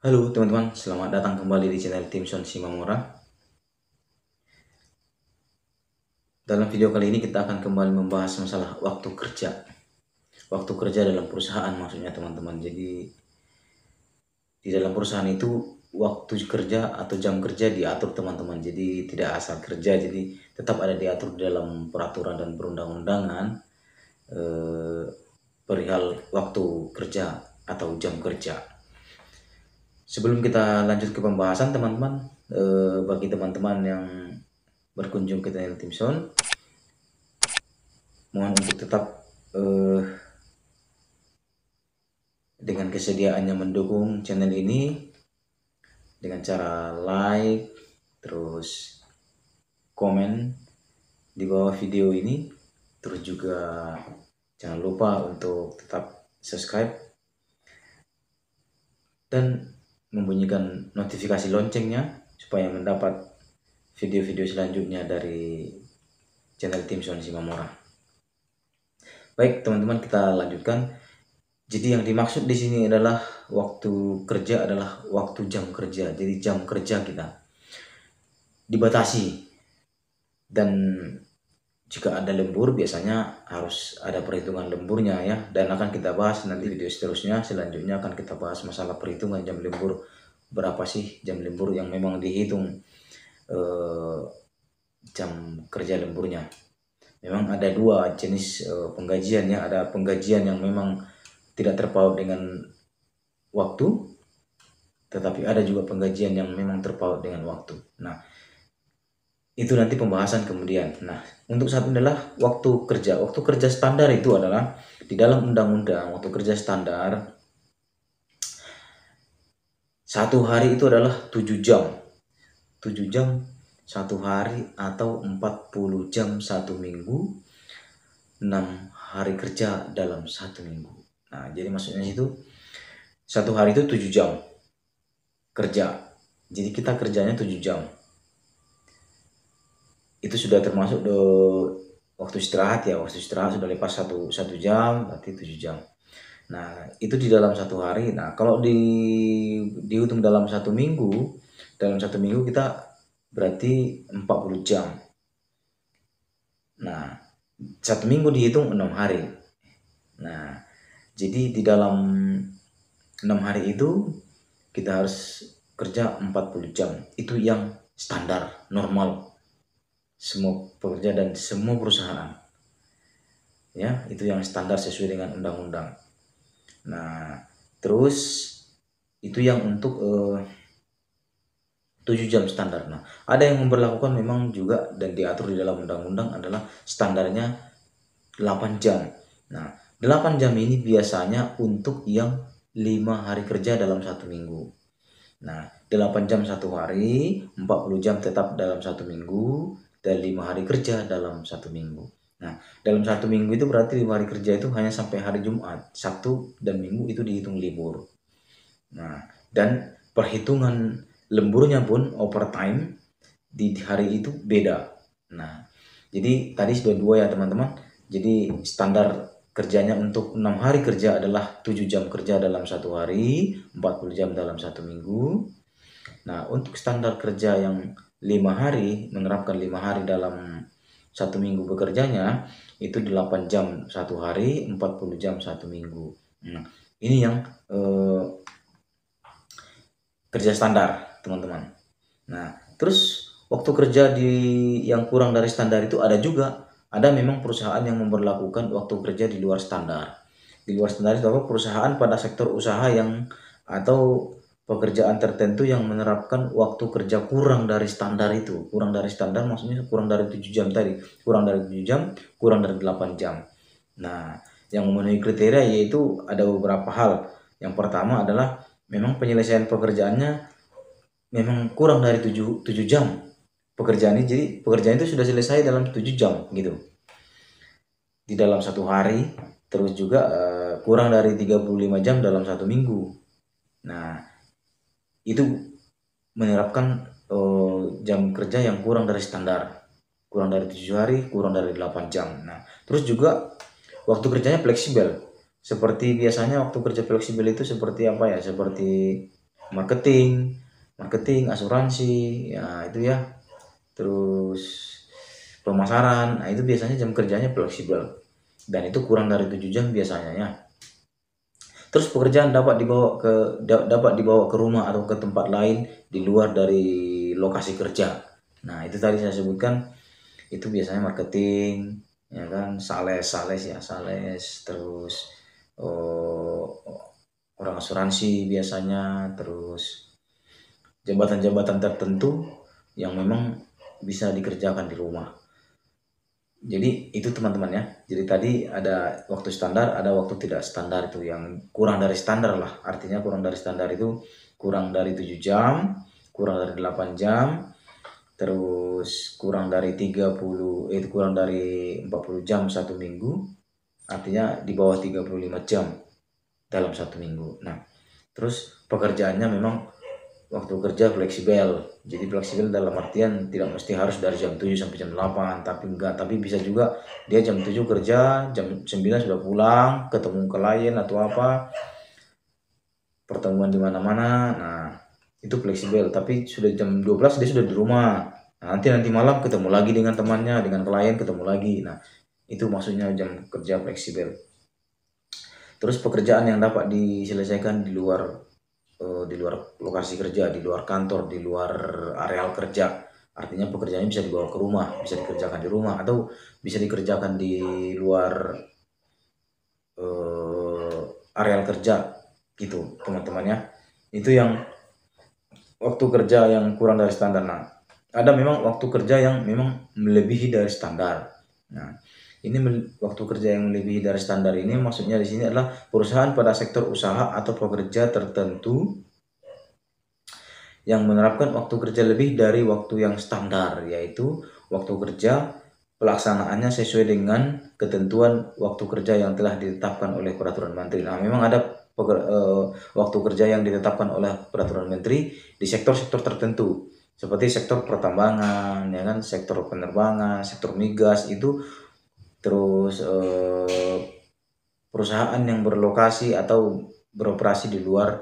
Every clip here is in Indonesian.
Halo teman-teman, selamat datang kembali di channel Tim Son Simamora. Dalam video kali ini kita akan kembali membahas masalah waktu kerja. Waktu kerja dalam perusahaan maksudnya teman-teman. Jadi di dalam perusahaan itu waktu kerja atau jam kerja diatur teman-teman. Jadi tidak asal kerja, jadi tetap ada diatur dalam peraturan dan perundang-undangan perihal waktu kerja atau jam kerja. Sebelum kita lanjut ke pembahasan teman-teman, bagi teman-teman yang berkunjung ke channel Timson, mohon untuk tetap dengan kesediaannya mendukung channel ini dengan cara like, terus komen di bawah video ini, terus juga jangan lupa untuk tetap subscribe dan membunyikan notifikasi loncengnya supaya mendapat video-video selanjutnya dari channel Timson Simamora. Baik teman-teman, kita lanjutkan. Jadi yang dimaksud di sini adalah waktu kerja adalah waktu jam kerja. Jadi jam kerja kita dibatasi, dan jika ada lembur biasanya harus ada perhitungan lemburnya ya, dan akan kita bahas nanti video seterusnya. Selanjutnya akan kita bahas masalah perhitungan jam lembur, berapa sih jam lembur yang memang dihitung jam kerja lemburnya. Memang ada dua jenis penggajian ya, ada penggajian yang memang tidak terpaut dengan waktu, tetapi ada juga penggajian yang memang terpaut dengan waktu. Nah, itu nanti pembahasan kemudian. Nah, untuk saat ini adalah waktu kerja. Waktu kerja standar itu adalah di dalam undang-undang waktu kerja standar, satu hari itu adalah 7 jam. 7 jam satu hari atau 40 jam satu minggu, 6 hari kerja dalam satu minggu. Nah, jadi maksudnya itu satu hari itu 7 jam kerja. Jadi kita kerjanya 7 jam. Itu sudah termasuk waktu istirahat ya. Waktu istirahat sudah lepas satu jam, berarti 7 jam. Nah, itu di dalam satu hari. Nah, kalau dihitung dalam satu minggu kita berarti 40 jam. Nah, satu minggu dihitung 6 hari. Nah, jadi di dalam 6 hari itu kita harus kerja 40 jam. Itu yang standar, normal. Semua pekerja dan semua perusahaan. Ya, itu yang standar sesuai dengan undang-undang. Nah, terus itu yang untuk 7 jam standar. Nah, ada yang memperlakukan memang juga dan diatur di dalam undang-undang adalah standarnya 8 jam. Nah, 8 jam ini biasanya untuk yang 5 hari kerja dalam satu minggu. Nah, 8 jam satu hari, 40 jam tetap dalam satu minggu, dan 5 hari kerja dalam satu minggu. Nah, dalam satu minggu itu berarti 5 hari kerja itu hanya sampai hari Jumat. Sabtu dan Minggu itu dihitung libur. Nah, dan perhitungan lemburnya pun overtime di hari itu beda. Nah, jadi tadi sudah dua ya teman-teman. Jadi standar kerjanya untuk 6 hari kerja adalah 7 jam kerja dalam satu hari, 40 jam dalam satu minggu. Nah, untuk standar kerja yang 5 hari, menerapkan 5 hari dalam satu minggu bekerjanya, itu 8 jam satu hari, 40 jam satu minggu. Nah, ini yang kerja standar teman-teman. Nah, terus waktu kerja yang kurang dari standar itu ada juga. Ada memang perusahaan yang memperlakukan waktu kerja di luar standar. Di luar standar itu apa? Perusahaan pada sektor usaha yang atau pekerjaan tertentu yang menerapkan waktu kerja kurang dari standar itu. Kurang dari standar maksudnya kurang dari 7 jam tadi. Kurang dari 7 jam, kurang dari 8 jam. Nah, yang memenuhi kriteria yaitu ada beberapa hal. Yang pertama adalah memang penyelesaian pekerjaannya memang kurang dari 7 jam pekerjaan ini. Jadi pekerjaan itu sudah selesai dalam 7 jam gitu di dalam satu hari. Terus juga kurang dari 35 jam dalam satu minggu. Nah, itu menerapkan jam kerja yang kurang dari standar, kurang dari 7 hari, kurang dari 8 jam. Nah, terus juga waktu kerjanya fleksibel. Seperti biasanya waktu kerja fleksibel itu seperti apa ya? Seperti marketing, asuransi, ya itu ya. Terus pemasaran, nah itu biasanya jam kerjanya fleksibel. Dan itu kurang dari 7 jam biasanya ya. Terus pekerjaan dapat dibawa ke rumah atau ke tempat lain di luar dari lokasi kerja. Nah, itu tadi saya sebutkan itu biasanya marketing, ya kan, sales, terus oh, orang asuransi biasanya, terus jabatan-jabatan tertentu yang memang bisa dikerjakan di rumah. Jadi itu teman-teman ya. Jadi tadi ada waktu standar, ada waktu tidak standar, itu yang kurang dari standar lah. Artinya kurang dari standar itu kurang dari 7 jam, kurang dari 8 jam, terus kurang dari 40 jam satu minggu. Artinya di bawah 35 jam dalam satu minggu. Nah, terus pekerjaannya memang waktu kerja fleksibel. Jadi fleksibel dalam artian tidak mesti harus dari jam 7 sampai jam 8, tapi bisa juga dia jam 7 kerja, jam 9 sudah pulang, ketemu klien atau apa, pertemuan di mana-mana. Nah, itu fleksibel, tapi sudah jam 12 dia sudah di rumah. Nah, nanti malam ketemu lagi dengan temannya, dengan klien ketemu lagi. Nah, itu maksudnya jam kerja fleksibel. Terus pekerjaan yang dapat diselesaikan di luar lokasi kerja, di luar kantor, di luar areal kerja. Artinya pekerjaannya bisa dibawa ke rumah, bisa dikerjakan di rumah, atau bisa dikerjakan di luar areal kerja gitu teman-teman ya. Itu yang waktu kerja yang kurang dari standar. Nah, ada memang waktu kerja yang memang melebihi dari standar. Nah, ini waktu kerja yang melebihi dari standar ini maksudnya di sini adalah perusahaan pada sektor usaha atau pekerja tertentu yang menerapkan waktu kerja lebih dari waktu yang standar, yaitu waktu kerja pelaksanaannya sesuai dengan ketentuan waktu kerja yang telah ditetapkan oleh peraturan menteri. Nah, memang ada waktu kerja yang ditetapkan oleh peraturan menteri di sektor-sektor tertentu, seperti sektor pertambangan, ya kan, sektor penerbangan, sektor migas itu, terus perusahaan yang berlokasi atau beroperasi di luar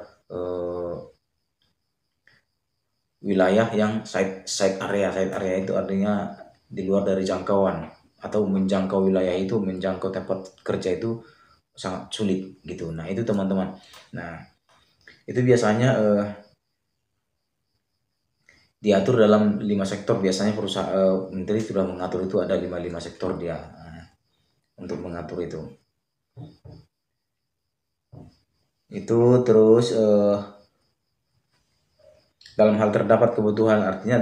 wilayah yang side area itu artinya di luar dari jangkauan, atau menjangkau wilayah itu, menjangkau tempat kerja itu sangat sulit gitu. Nah, itu teman-teman. Nah, itu biasanya diatur dalam 5 sektor. Biasanya perusahaan menteri sudah mengatur itu, ada 5 sektor dia untuk mengatur itu. Itu terus dalam hal terdapat kebutuhan, artinya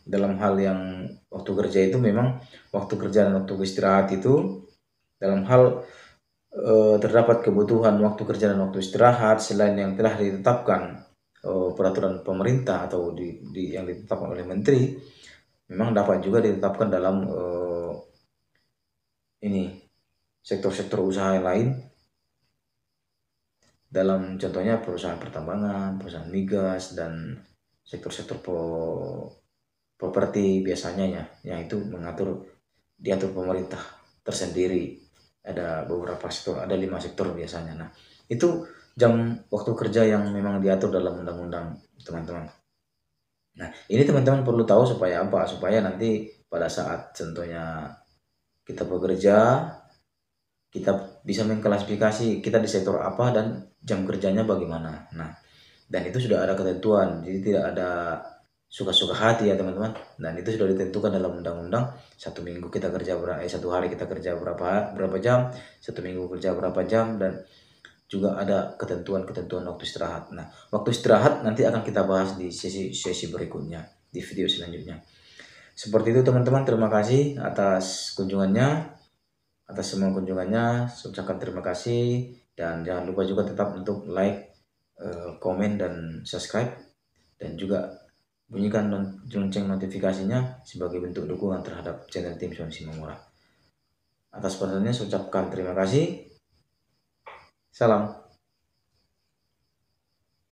dalam hal yang waktu kerja itu memang waktu kerja dan waktu istirahat itu, dalam hal terdapat kebutuhan waktu kerja dan waktu istirahat selain yang telah ditetapkan peraturan pemerintah atau yang ditetapkan oleh menteri, memang dapat juga ditetapkan dalam ini sektor-sektor usaha lain, dalam contohnya perusahaan pertambangan, perusahaan migas, dan sektor-sektor properti biasanya ya, yang itu diatur pemerintah tersendiri. Ada beberapa sektor, ada 5 sektor biasanya. Nah, itu jam waktu kerja yang memang diatur dalam undang-undang teman-teman. Nah, ini teman-teman perlu tahu supaya apa? Supaya nanti pada saat contohnya kita bekerja, kita bisa mengklasifikasi kita di sektor apa dan jam kerjanya bagaimana. Nah, dan itu sudah ada ketentuan, jadi tidak ada suka-suka hati ya teman-teman. Dan itu sudah ditentukan dalam undang-undang. Satu hari kita kerja berapa jam, satu minggu kerja berapa jam, dan juga ada ketentuan waktu istirahat. Nah, waktu istirahat nanti akan kita bahas di sesi berikutnya, di video selanjutnya. Seperti itu teman-teman, terima kasih atas semua kunjungannya. Saya ucapkan terima kasih, dan jangan lupa juga tetap untuk like, komen, dan subscribe, dan juga bunyikan lonceng notifikasinya sebagai bentuk dukungan terhadap channel Tim Solusi Memurah. Atas perhatiannya saya ucapkan terima kasih. Salam.